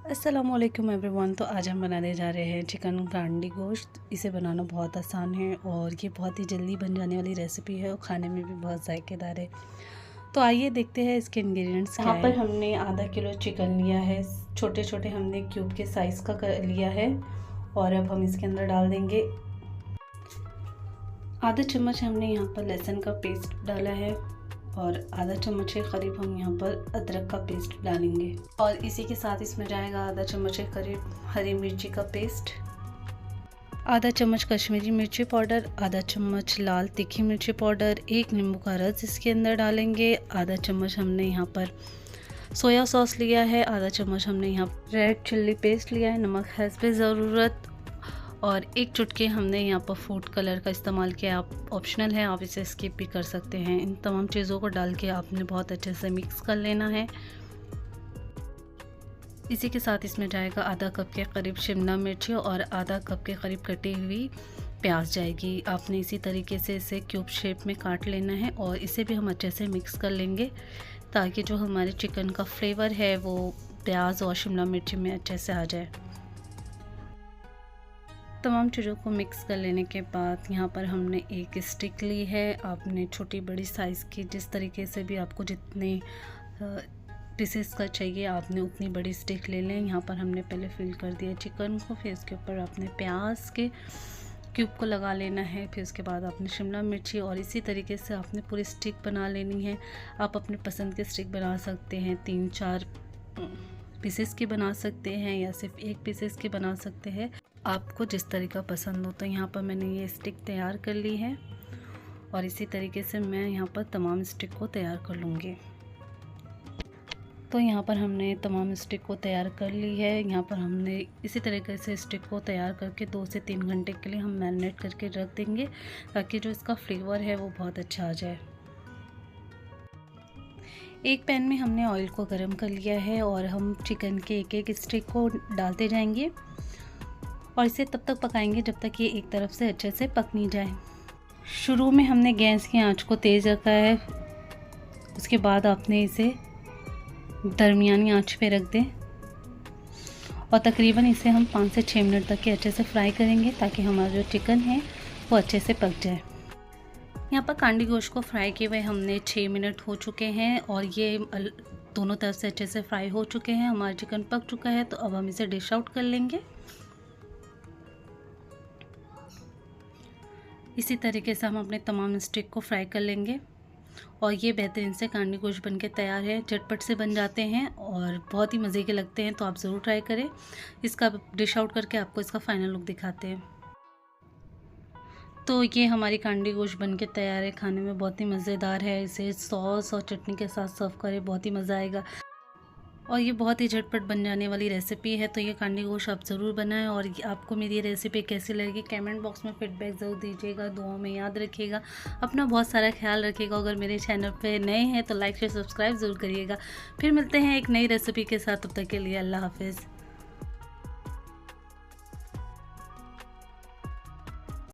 अस्सलामुअलैकुम एवरीवन। तो आज हम बनाने जा रहे हैं चिकन कांडी गोश्त। इसे बनाना बहुत आसान है और ये बहुत ही जल्दी बन जाने वाली रेसिपी है और खाने में भी बहुत जायकेदार है। तो आइए देखते हैं इसके इंग्रेडिएंट्स क्या है। यहाँ पर हमने आधा किलो चिकन लिया है, छोटे छोटे हमने क्यूब के साइज़ का लिया है। और अब हम इसके अंदर डाल देंगे आधा चम्मच हमने यहाँ पर लहसुन का पेस्ट डाला है और आधा चम्मच के करीब हम यहाँ पर अदरक का पेस्ट डालेंगे। और इसी के साथ इसमें जाएगा आधा चम्मच के करीब हरी मिर्ची का पेस्ट, आधा चम्मच कश्मीरी मिर्ची पाउडर, आधा चम्मच लाल तीखी मिर्ची पाउडर, एक नींबू का रस इसके अंदर डालेंगे। आधा चम्मच हमने यहाँ पर सोया सॉस लिया है, आधा चम्मच हमने यहाँ रेड चिल्ली पेस्ट लिया है, नमक हस्बे ज़रूरत, और एक चुटकी हमने यहाँ पर फूड कलर का इस्तेमाल किया। आप ऑप्शनल है, आप इसे स्किप भी कर सकते हैं। इन तमाम चीज़ों को डाल के आपने बहुत अच्छे से मिक्स कर लेना है। इसी के साथ इसमें जाएगा आधा कप के करीब शिमला मिर्ची और आधा कप के करीब कटी हुई प्याज जाएगी। आपने इसी तरीके से इसे क्यूब शेप में काट लेना है और इसे भी हम अच्छे से मिक्स कर लेंगे ताकि जो हमारे चिकन का फ्लेवर है वो प्याज और शिमला मिर्ची में अच्छे से आ जाए। तमाम चीज़ों को मिक्स कर लेने के बाद यहाँ पर हमने एक स्टिक ली है। आपने छोटी बड़ी साइज़ की, जिस तरीके से भी आपको जितने पीसेस का चाहिए आपने उतनी बड़ी स्टिक ले लें। यहाँ पर हमने पहले फिल कर दिया चिकन को, फिर इसके ऊपर आपने प्याज के क्यूब को लगा लेना है, फिर उसके बाद आपने शिमला मिर्ची, और इसी तरीके से आपने पूरी स्टिक बना लेनी है। आप अपने पसंद की स्टिक बना सकते हैं, 3-4 पीसेस की बना सकते हैं या सिर्फ एक पीसेस की बना सकते हैं, आपको जिस तरीका पसंद हो। तो यहाँ पर मैंने ये स्टिक तैयार कर ली है और इसी तरीके से मैं यहाँ पर तमाम स्टिक को तैयार कर लूँगी। तो यहाँ पर हमने तमाम स्टिक को तैयार कर ली है। यहाँ पर हमने इसी तरीके से स्टिक को तैयार करके 2 से 3 घंटे के लिए हम मैरिनेट करके रख देंगे ताकि जो इसका फ्लेवर है वो बहुत अच्छा आ जाए। एक पैन में हमने ऑयल को गर्म कर लिया है और हम चिकन के एक एक स्टिक को डालते जाएंगे और इसे तब तक पकाएंगे जब तक ये एक तरफ से अच्छे से पक नहीं जाए। शुरू में हमने गैस की आंच को तेज़ रखा है, उसके बाद आपने इसे दरमियानी आंच पे रख दें और तकरीबन इसे हम 5 से 6 मिनट तक के अच्छे से फ्राई करेंगे ताकि हमारा जो चिकन है वो अच्छे से पक जाए। यहाँ पर कांडी गोश्त को फ्राई किए हुए हमने 6 मिनट हो चुके हैं और ये दोनों तरफ से अच्छे से फ्राई हो चुके हैं। हमारा चिकन पक चुका है, तो अब हम इसे डिश आउट कर लेंगे। इसी तरीके से हम अपने तमाम स्टिक को फ्राई कर लेंगे और ये बेहतरीन से कांडी गोश्त बन के तैयार है। झटपट से बन जाते हैं और बहुत ही मज़े के लगते हैं, तो आप ज़रूर ट्राई करें। इसका डिश आउट करके आपको इसका फाइनल लुक दिखाते हैं। तो ये हमारी कांडी गोश्त बन के तैयार है, खाने में बहुत ही मज़ेदार है। इसे सॉस और चटनी के साथ सर्व करें, बहुत ही मज़ा आएगा और ये बहुत ही झटपट बन जाने वाली रेसिपी है। तो ये कांडी गोश्त आप ज़रूर बनाएं और आपको मेरी रेसिपी कैसी लगी कमेंट बॉक्स में फीडबैक ज़रूर दीजिएगा। दुआओं में याद रखिएगा, अपना बहुत सारा ख्याल रखिएगा। अगर मेरे चैनल पे नए हैं तो लाइक शेयर सब्सक्राइब ज़रूर करिएगा। फिर मिलते हैं एक नई रेसिपी के साथ, तब तक के लिए अल्लाह हाफिज़।